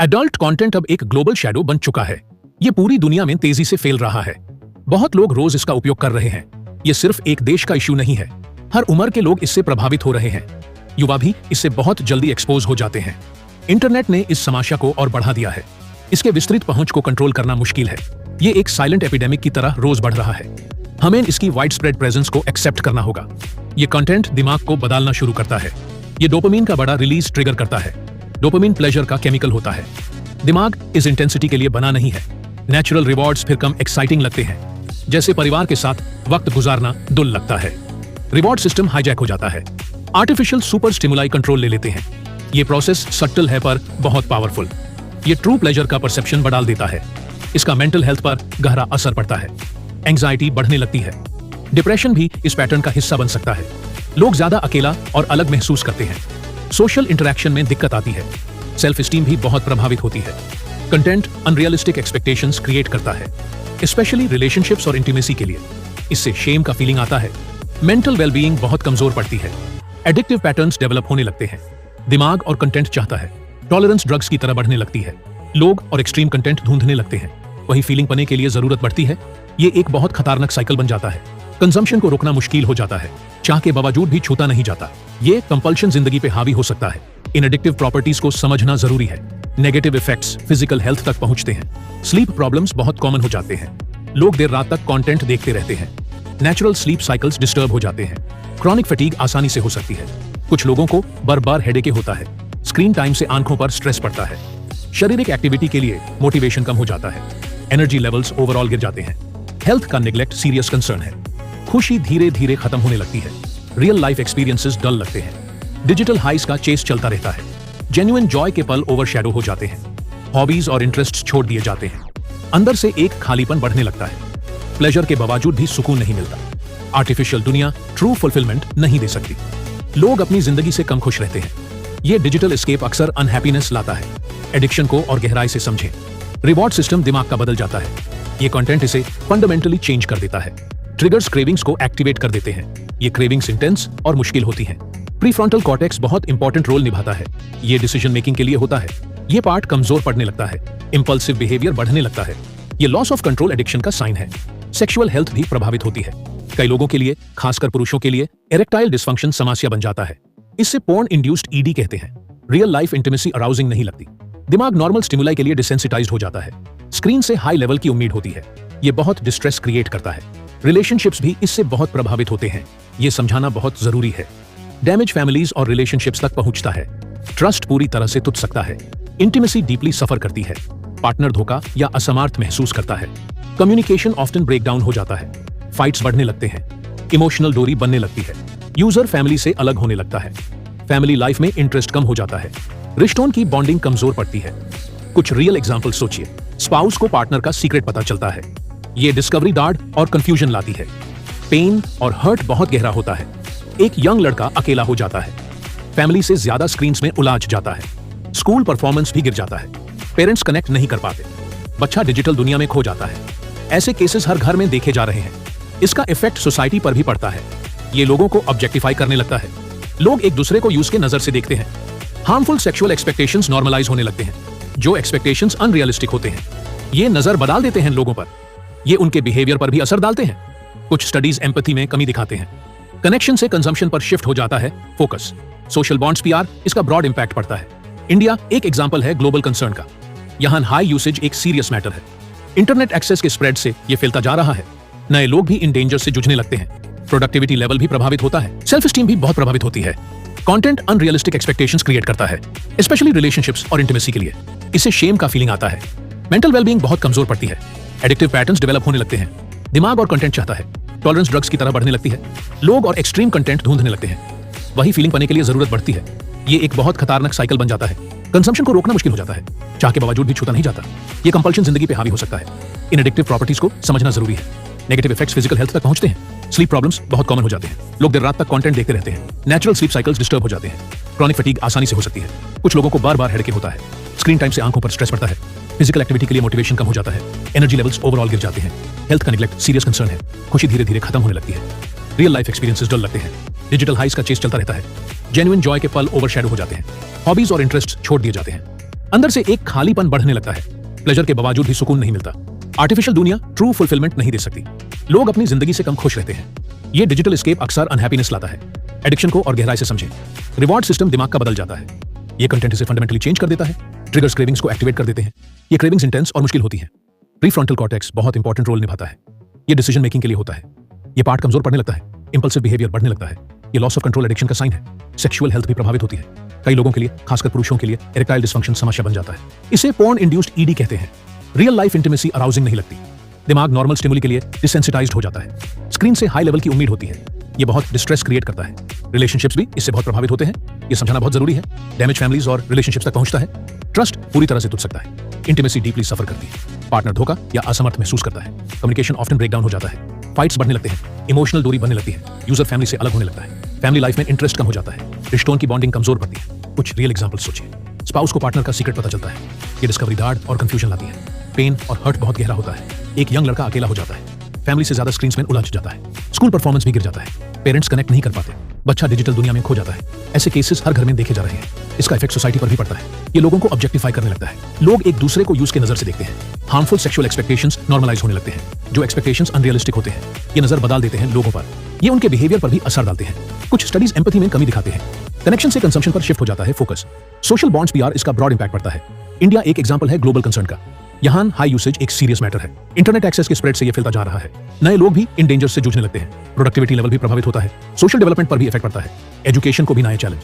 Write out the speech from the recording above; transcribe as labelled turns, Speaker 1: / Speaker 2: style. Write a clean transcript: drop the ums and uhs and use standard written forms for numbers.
Speaker 1: Adult content अब एक global shadow बन चुका है। ये पूरी दुनिया में तेजी से फैल रहा है। बहुत लोग रोज इसका उपयोग कर रहे हैं। ये सिर्फ एक देश का इश्यू नहीं है, हर उम्र के लोग इससे प्रभावित हो रहे हैं। युवा भी इससे बहुत जल्दी एक्सपोज हो जाते हैं। इंटरनेट ने इस समस्या को और बढ़ा दिया है। इसके विस्तृत पहुंच को कंट्रोल करना मुश्किल है। ये एक साइलेंट एपिडेमिक की तरह रोज बढ़ रहा है। हमें इसकी वाइड स्प्रेड प्रेजेंस को एक्सेप्ट करना होगा। ये कंटेंट दिमाग को बदलना शुरू करता है। ये डोपामिन का बड़ा रिलीज ट्रिगर करता है। डोपामिन प्लेजर का केमिकल होता है। दिमाग इस इंटेंसिटी के लिए बना नहीं है। नेचुरल रिवॉर्ड्स फिर कम एक्साइटिंग लगते हैं, जैसे परिवार के साथ वक्त गुजारना दुल लगता है। रिवॉर्ड सिस्टम हाईजैक हो जाता है। आर्टिफिशियल सुपर स्टिमुलाई कंट्रोल ले लेते हैं। ये प्रोसेस सटल है पर बहुत पावरफुल। ये ट्रू प्लेजर का परसेप्शन बढ़ा देता है। इसका मेंटल हेल्थ पर गहरा असर पड़ता है। एंजाइटी बढ़ने लगती है। डिप्रेशन भी इस पैटर्न का हिस्सा बन सकता है। लोग ज्यादा अकेला और अलग महसूस करते हैं। सोशल इंटरेक्शन में दिक्कत आती है। सेल्फ एस्टीम भी बहुत प्रभावित होती है। कंटेंट अनरियलिस्टिक एक्सपेक्टेशंस क्रिएट करता है, स्पेशली रिलेशनशिप्स और इंटीमेसी के लिए। इससे शेम का फीलिंग आता है। मेंटल वेलबीइंग बहुत कमजोर पड़ती है। एडिक्टिव पैटर्न्स डेवलप होने लगते हैं। दिमाग और कंटेंट चाहता है। टॉलरेंस ड्रग्स की तरह बढ़ने लगती है। लोग और एक्सट्रीम कंटेंट ढूंढने लगते हैं। वही फीलिंग पाने के लिए जरूरत पड़ती है। ये एक बहुत खतरनाक साइकिल बन जाता है। कंजम्पशन को रोकना मुश्किल हो जाता है। चाह के बावजूद भी छूता नहीं जाता। ये कंपल्शन जिंदगी पे हावी हो सकता है। इन एडिक्टिव प्रॉपर्टीज को समझना जरूरी है। नेगेटिव इफेक्ट्स फिजिकल हेल्थ तक पहुंचते हैं। स्लीप प्रॉब्लम्स बहुत कॉमन हो जाते हैं। लोग देर रात तक कंटेंट देखते रहते हैं। नेचुरल स्लीप साइकिल्स डिस्टर्ब हो जाते हैं। क्रॉनिक फटीग आसानी से हो सकती है। कुछ लोगों को बार-बार हेडेक होता है। स्क्रीन टाइम से आंखों पर स्ट्रेस पड़ता है। शारीरिक एक्टिविटी के लिए मोटिवेशन कम हो जाता है। एनर्जी लेवल्स ओवरऑल गिर जाते हैं। हेल्थ का नेग्लेक्ट सीरियस कंसर्न है। खुशी धीरे धीरे खत्म होने लगती है। रियल लाइफ एक्सपीरियंसेस डल लगते हैं। डिजिटल हाइस का चेस चलता रहता है। जेन्युइन जॉय के पल ओवरशैडो हो जाते हैं। हॉबीज और इंटरेस्ट छोड़ दिए जाते हैं। अंदर से एक खालीपन बढ़ने लगता है। प्लेजर के बावजूद भी सुकून नहीं मिलता। आर्टिफिशियल दुनिया ट्रू फुलफिलमेंट नहीं दे सकती। लोग अपनी जिंदगी से कम खुश रहते हैं। ये डिजिटल एस्केप अक्सर अनहैप्पीनेस लाता है। एडिक्शन को और गहराई से समझें। रिवॉर्ड सिस्टम दिमाग का बदल जाता है। ये कंटेंट इसे फंडामेंटली चेंज कर देता है। ट्रिगर्स क्रेविंग्स को एक्टिवेट कर देते हैं। ये क्रेविंग्स इंटेंस और मुश्किल होती हैं। प्रीफ्रंटल कॉर्टेक्स बहुत इंपॉर्टेंट रोल निभाता है। ये डिसीजन मेकिंग के लिए होता है। ये पार्ट कमजोर पड़ने लगता है। इंपल्सिव बिहेवियर बढ़ने लगता है। ये लॉस ऑफ कंट्रोल एडिक्शन का साइन है। सेक्सुअल हेल्थ भी प्रभावित होती है। कई लोगों के लिए, खासकर पुरुषों के लिए, इरेक्टाइल डिसफंक्शन समस्या बन जाता है। इससे पोर्न इंड्यूस्ड ईडी कहते हैं। रियल लाइफ इंटीमेसी अराउजिंग नहीं लगती। दिमाग नॉर्मल स्टिमुलाई के लिए डिसेंसिटाइज्ड हो जाता है। स्क्रीन से हाई लेवल की उम्मीद होती है। ये बहुत डिस्ट्रेस क्रिएट करता है। रिलेशनशिप्स भी इससे बहुत प्रभावित होते हैं। ये समझाना बहुत जरूरी है। डैमेज फैमिलीज और रिलेशनशिप्स तक पहुंचता है। ट्रस्ट पूरी तरह से टूट सकता है। इंटीमेसी डीपली सफर करती है। पार्टनर धोखा या असमर्थ महसूस करता है। कम्युनिकेशन ऑफ्टन ब्रेक डाउन हो जाता है। फाइट्स बढ़ने लगते हैं। इमोशनल डोरी बनने लगती है। यूजर फैमिली से अलग होने लगता है। फैमिली लाइफ में इंटरेस्ट कम हो जाता है। रिश्तों की बॉन्डिंग कमजोर पड़ती है। कुछ रियल एग्जाम्पल सोचिए। स्पाउस को पार्टनर का सीक्रेट पता चलता है। ये डिस्कवरी डार्ट और कंफ्यूजन लाती है। पेन और हर्ट बहुत गहरा होता है। एक यंग लड़का अकेला हो जाता है। फैमिली से ज्यादा स्क्रीन्स में उलझ जाता है। स्कूल परफॉर्मेंस भी गिर जाता है। पेरेंट्स कनेक्ट नहीं कर पाते। बच्चा डिजिटल दुनिया में खो जाता है। ऐसे केसेस हर घर में देखे जा रहे हैं। इसका इफेक्ट सोसाइटी पर भी पड़ता है। ये लोगों को ऑब्जेक्टिफाई करने लगता है। लोग एक दूसरे को यूज के नजर से देखते हैं। हार्मफुल सेक्सुअल एक्सपेक्टेशंस नॉर्मलाइज होने लगते हैं। जो एक्सपेक्टेशंस अनरियलिस्टिक होते हैं, ये नजर बदल देते हैं लोगों पर। ये उनके बिहेवियर पर भी असर डालते हैं। कुछ स्टडीज एम्पैथी में कमी दिखाते हैं। कनेक्शन से कंजम्पशन पर शिफ्ट हो जाता है फोकस। सोशल बॉन्ड्स पीआर, इसका ब्रॉड इंपैक्ट पड़ता है। इंडिया एक एग्जांपल है ग्लोबल कंसर्न का। यहां हाई यूसेज एक सीरियस मैटर है। इंटरनेट एक्सेस के स्प्रेड से ये फैलता जा रहा है। नए लोग भी इन डेंजर से जूझने लगते हैं। प्रोडक्टिविटी लेवल भी प्रभावित होता है। सेल्फ एस्टीम भी बहुत प्रभावित होती है। कंटेंट अनरियलिस्टिक एक्सपेक्टेशंस क्रिएट करता है, स्पेशली रिलेशनशिप्स और इंटीमेसी के लिए। इससे शेम का फीलिंग आता है। मेंटल वेलबीइंग बहुत कमजोर पड़ती है। एडिक्टिव पैटर्न्स डेवलप होने लगते हैं। दिमाग और कंटेंट चाहता है। टॉलरेंस ड्रग्स की तरह बढ़ने लगती है। लोग और एक्सट्रीम कंटेंट ढूंढने लगते हैं। वही फीलिंग पाने के लिए जरूरत बढ़ती है। ये एक बहुत खतरनाक साइकिल बन जाता है। कंजम्पशन को रोकना मुश्किल हो जाता है। चाह के बावजूद भी छूता नहीं जाता। ये कंपल्शन जिंदगी पे हावी हो सकता है। इन एडिक्टिव प्रॉपर्टीज को समझना जरूरी है। नेगेटिव इफेक्ट्स फिजिकल हेल्थ तक पहुंचते हैं। स्लीप प्रॉब्लम्स बहुत कॉमन हो जाते हैं। लोग देर रात तक कंटेंट देखते रहते हैं। नेचुरल स्लीप साइकिल्स डिस्टर्ब हो जाते हैं। क्रॉनिक फटीग आसानी से हो सकती है। कुछ लोगों को बार-बार हेडेक होता है। स्क्रीन टाइम से आंखों पर स्ट्रेस पड़ता है। फिजिकल एक्टिविटी के लिए मोटिवेशन कम हो जाता है। एनर्जी लेवल्स ओवरऑल गिर जाते हैं। हेल्थ का नेग्लेक्ट सीरियस कंसर्न है। खुशी धीरे धीरे खत्म होने लगती है। रियल लाइफ एक्सपीरियंसेस डल लगते हैं। डिजिटल हाइस का चेस चलता रहता है। जेन्युइन जॉय के पल ओवरशैडो हो जाते हैं। हॉबीज और इंटरेस्ट छोड़ दिए जाते हैं। अंदर से एक खालीपन बढ़ने लगता है। प्लेजर के बावजूद भी सुकून नहीं मिलता। आर्टिफिशियल दुनिया ट्रू फुलफिलमेंट नहीं दे सकती। लोग अपनी जिंदगी से कम खुश रहते हैं। ये डिजिटल एस्केप अक्सर अनहैप्पीनेस लाता है। एडिक्शन को और गहराई से समझें। रिवॉर्ड सिस्टम दिमाग का बदल जाता है। ये कंटेंट इसे फंडामेंटली चेंज कर देता है। ट्रिगर्स क्रेविंग्स को एक्टिवेट कर देते हैं। ये क्रेविंग्स इंटेंस और मुश्किल होती हैं। प्रीफ्रंटल कॉर्टेक्स बहुत इंपॉर्टेंट रोल निभाता है। ये डिसीजन मेकिंग के लिए होता है। ये पार्ट कमजोर पड़ने लगता है। इंपल्सिव बिहेवियर बढ़ने लगता है। ये लॉस ऑफ कंट्रोल एडिक्शन का साइन है। सेक्सुअल हेल्थ भी प्रभावित होती है। कई लोगों के लिए, खासकर पुरुषों के लिए, इरेक्टाइल डिसफंक्शन समस्या बन जाता है। इसे पोर्न इंड्यूस्ड ईडी कहते हैं। रियल लाइफ इंटीमेसी अराउजिंग नहीं लगती। दिमाग नॉर्मल स्टिमुली के लिए डिसेंसिटाइज्ड हो जाता है। स्क्रीन से हाई लेवल की उम्मीद होती है। ये बहुत डिस्ट्रेस क्रिएट करता है। रिलेशनशिप्स भी इससे बहुत प्रभावित होते हैं। ये समझना बहुत जरूरी है। डैमेज फैमिलीज और रिलेशनशिप्स तक पहुंचता है। ट्रस्ट पूरी तरह से टूट सकता है। इंटीमेसी डीपली सफर करती है। पार्टनर धोखा या असमर्थ महसूस करता है। कम्युनिकेशन ऑफ्टन ब्रेक डाउन हो जाता है। फाइट्स बढ़ने लगते हैं। इमोशनल दूरी बनने लगती है। यूजर फैमिली से अलग होने लगता है। फैमिली लाइफ में इंटरेस्ट कम हो जाता है। रिश्तों की बॉन्डिंग कमजोर पड़ती है। कुछ रियल एग्जांपल्स सोचिए। स्पाउस को पार्टनर का सीक्रेट पता चलता है। ये डिस्कवरी डार्ड और कंफ्यूजन लाती है। पेन और हर्ट बहुत गहरा होता है। एक यंग लड़का अकेला हो जाता है। फैमिली से ज्यादा स्क्रीन्स में उलझ जाता है। स्कूल परफॉर्मेंस भी गिर जाता है। पेरेंट्स कनेक्ट नहीं कर पाते। बच्चा डिजिटल दुनिया में खो जाता है। ऐसे केसेस हर घर में देखे जा रहे हैं। इसका इफेक्ट सोसाइटी पर भी पड़ता है। ये लोगों को ऑब्जेक्टिफाई करने लगता है। लोग एक दूसरे को यूज के नजर से देखते हैं। हार्मफुल सेक्सुअल एक्सपेक्टेशंस नॉर्मलाइज होने लगते हैं। जो एक्सपेक्टेशंस अनरियलिस्टिक होते हैं, ये नजर बदल देते हैं लोगों पर। ये उनके बिहेवियर पर भी असर डालते हैं। कुछ स्टडीज एम्पैथी में कमी दिखाते हैं। कनेक्शन से कंजम्पशन पर शिफ्ट हो जाता है फोकस। सोशल बॉन्ड्स पीआर इसका ब्रॉड इंपैक्ट पड़ता है। इंडिया एक एग्जांपल है ग्लोबल कंसर्न का। यहाँ हाई यूसेज एक सीरियस मैटर है। इंटरनेट एक्सेस के स्प्रेड से ये फैलता जा रहा है। नए लोग भी इन डेंजर से जूझने लगते हैं। प्रोडक्टिविटी लेवल भी प्रभावित होता है। सोशल डेवलपमेंट पर भी इफेक्ट पड़ता है। एजुकेशन को भी नए चैलेंज।